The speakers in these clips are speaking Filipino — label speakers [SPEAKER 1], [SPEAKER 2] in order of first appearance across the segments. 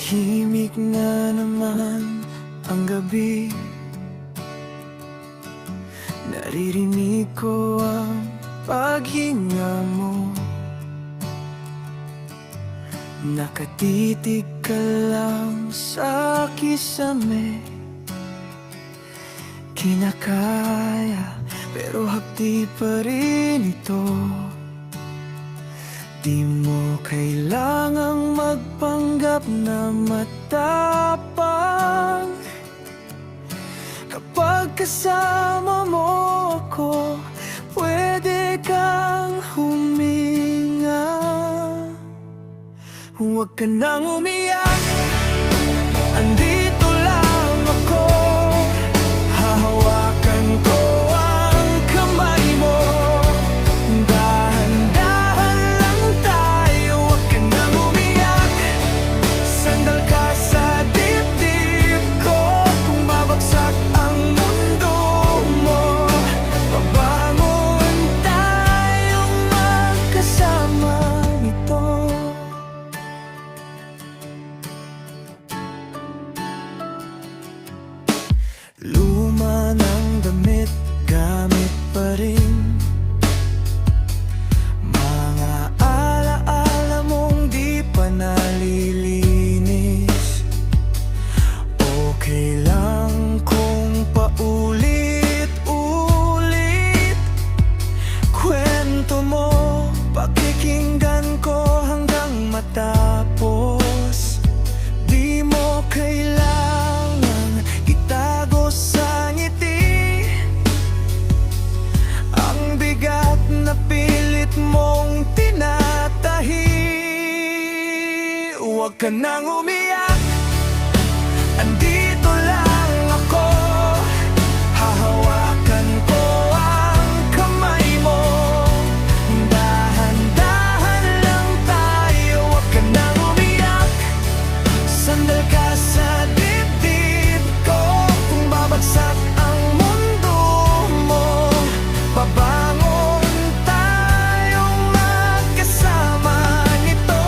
[SPEAKER 1] Tahimik na naman ang gabi, naririnig ko ang paghinga mo. Nakatitig ka lang sa kisame, kinakaya pero hapdi pa rin ito. Di mo kailangang magpanggap na matapang. Kapag kasama mo ako, pwede kang huminga. Huwag ka nang umiyak, andito lang ako. Hahawakan ko ang kamay mo. Dahan-dahan lang tayo, huwag ka nang umiyak. Sandal ka sa dibdib ko. Kung babagsak ang mundo mo, babangon tayong magkasama nito. Luma ng damit, gamit pa rin. Mga alaala mong di pa nalilinis. Okay lang kung paulit-ulit kwento mo, pakikinggan ko hanggang matapos. Di mo kailangan itago sa ngiti ang bigat na pilit mong tinatahi. Huwag ka nang umiyak, andito lang ako. Hahawakan ko ang kamay mo. Dahan-dahan lang tayo, huwag ka nang umiyak. Sandal ka sa dibdib ko. Kung babagsak ang mundo mo, babangon tayong magkasama nito.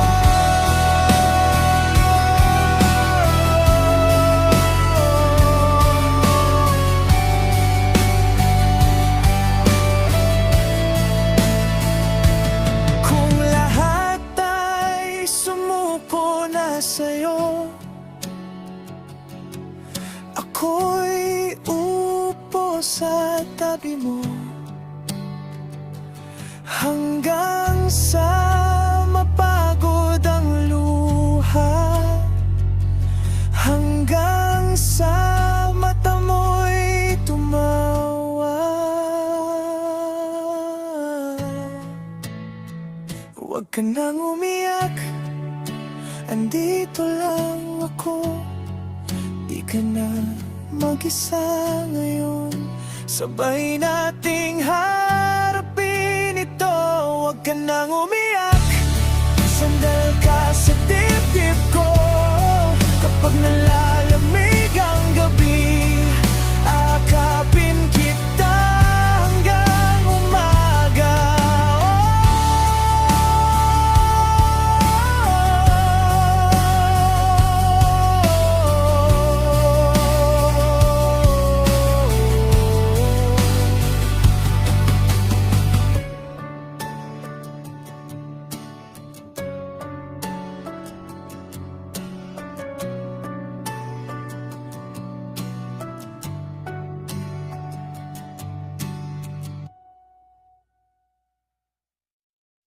[SPEAKER 1] Kung lahat ay sumuko na sa'yo, ako'y upo sa tabi mo hanggang sa mapagod ang luha, hanggang sa mata mo'y tumawa. Huwag ka nang umiyak, andito lang ako. Di ka na mag-isa ngayon, sabay nating harapin ito. Huwag ka nang umiyak, sandal ka sa dibdib ko.